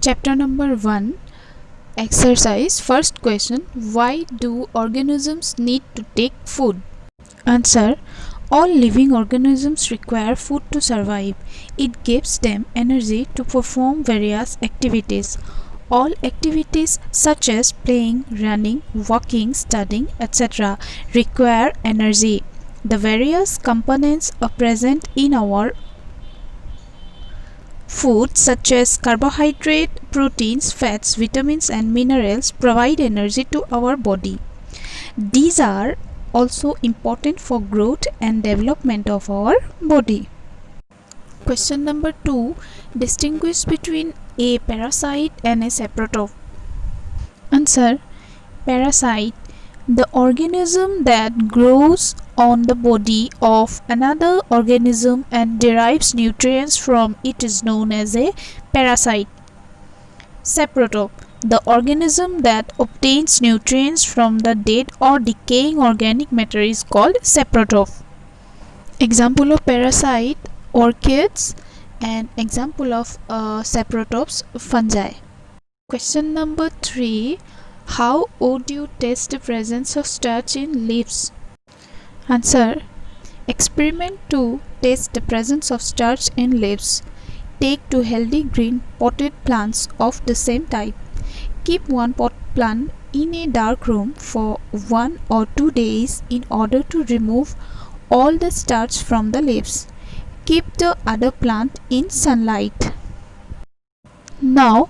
Chapter number 1. Exercise. First question. Why do organisms need to take food? Answer. All living organisms require food to survive. It gives them energy to perform various activities. All activities such as playing, running, walking, studying, etc. require energy. The various components are present in our food such as carbohydrate, proteins, fats, vitamins and minerals provide energy to our body. These are also important for growth and development of our body. Question number 2. Distinguish between a parasite and a saprotroph. Answer. Parasite, the organism that grows on the body of another organism and derives nutrients from it, is known as a parasite. Saprotroph, the organism that obtains nutrients from the dead or decaying organic matter, is called saprotroph. Example of parasite: orchids, and example of saprotrophs: fungi. Question number 3. How would you test the presence of starch in leaves? Answer. Experiment to test the presence of starch in leaves. Take 2 healthy green potted plants of the same type. Keep one pot plant in a dark room for 1 or 2 days in order to remove all the starch from the leaves. Keep the other plant in sunlight. Now,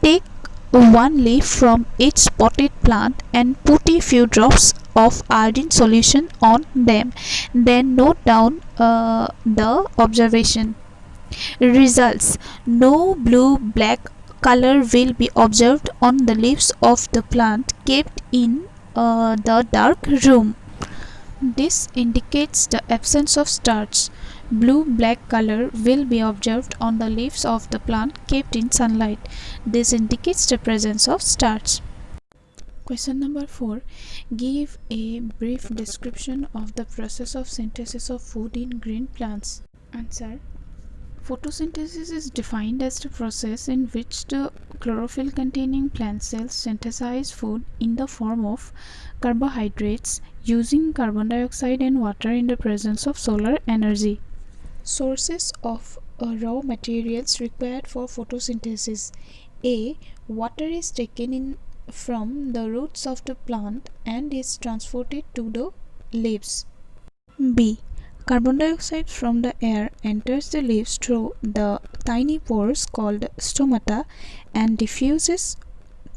take 1 leaf from each potted plant and put a few drops of iodine solution on them. Then note down the observation. Results: no blue-black color will be observed on the leaves of the plant kept in the dark room. This indicates the absence of starch. Blue-black color will be observed on the leaves of the plant kept in sunlight. This indicates the presence of starch. Question number 4. Give a brief description of the process of synthesis of food in green plants. Answer. Photosynthesis is defined as the process in which the chlorophyll containing plant cells synthesize food in the form of carbohydrates using carbon dioxide and water in the presence of solar energy. Sources of raw materials required for photosynthesis. A. Water is taken in from the roots of the plant and is transported to the leaves. B. Carbon dioxide from the air enters the leaves through the tiny pores called stomata and diffuses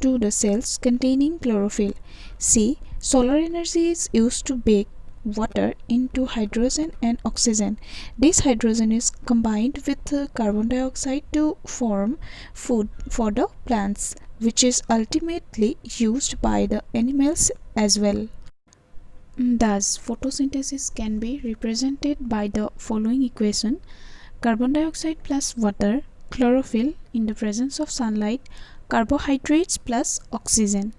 to the cells containing chlorophyll. C. Solar energy is used to bake water into hydrogen and oxygen. This hydrogen is combined with carbon dioxide to form food for the plants, which is ultimately used by the animals as well. Thus, photosynthesis can be represented by the following equation: carbon dioxide plus water, chlorophyll in the presence of sunlight, carbohydrates plus oxygen.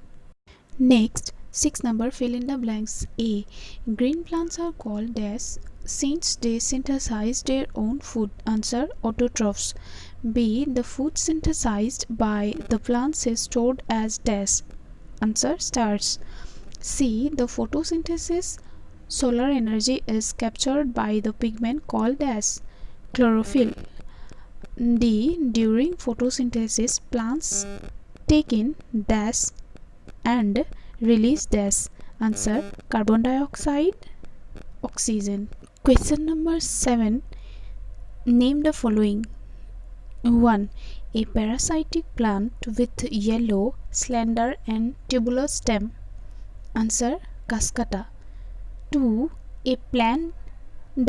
Next, 6 number, fill in the blanks. A. Green plants are called dash since they synthesize their own food. Answer. Autotrophs. B. The food synthesized by the plants is stored as dash. Answer. Starch. C. The photosynthesis solar energy is captured by the pigment called dash. Chlorophyll. D. During photosynthesis, plants take in dash and release dash. Answer. Carbon dioxide, oxygen. Question number 7. Name the following. 1. A parasitic plant with yellow, slender and tubular stem. Answer. Cascata. 2. A plant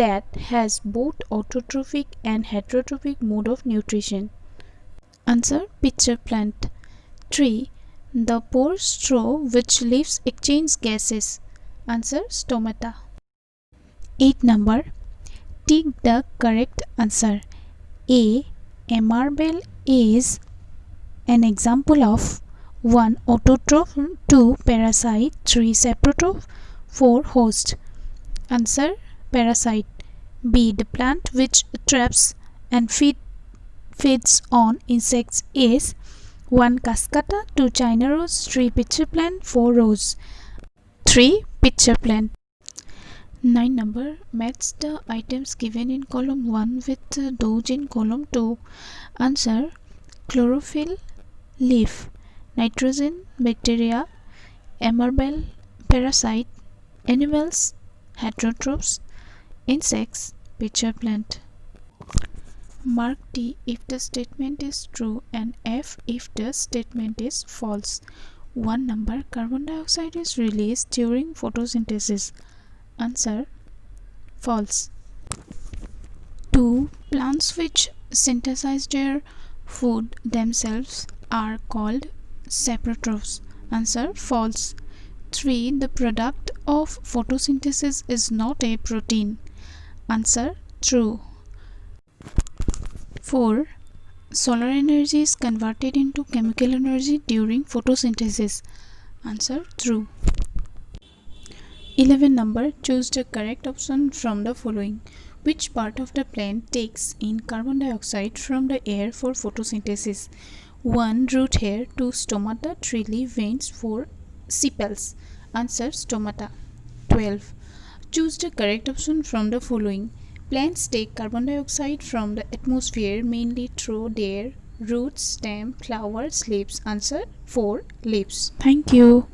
that has both autotrophic and heterotrophic mode of nutrition. Answer. Pitcher plant. 3. The pore straw which leaves exchange gases. Answer. Stomata. 8 number. Tick the correct answer. A. A marble is an example of 1. Autotroph, 2. Parasite, 3. Saprotroph, 4. Host. Answer. Parasite. B. The plant which traps and feeds on insects is 1. Cascata, 2. China rose, 3. pitcher plant, 4. rose. 3. Pitcher plant. 9 number. Match the items given in column 1 with those in column 2. Answer: chlorophyll, leaf; nitrogen, bacteria; amarbel, parasite; animals, heterotrophs; insects, pitcher plant. Mark T if the statement is true and F if the statement is false. 1 number. Carbon dioxide is released during photosynthesis. Answer: false. 2. Plants which synthesize their food themselves are called saprotrophs. Answer: false. 3. The product of photosynthesis is not a protein. Answer: true. 4. Solar energy is converted into chemical energy during photosynthesis. Answer: true. 11 number. Choose the correct option from the following. Which part of the plant takes in carbon dioxide from the air for photosynthesis? 1. Root hair, 2. Stomata, 3. leaf veins, 4. sepals. Answer: stomata. 12. Choose the correct option from the following. Plants take carbon dioxide from the atmosphere mainly through their roots, stem, flowers, leaves. Answer: 4. leaves. Thank you.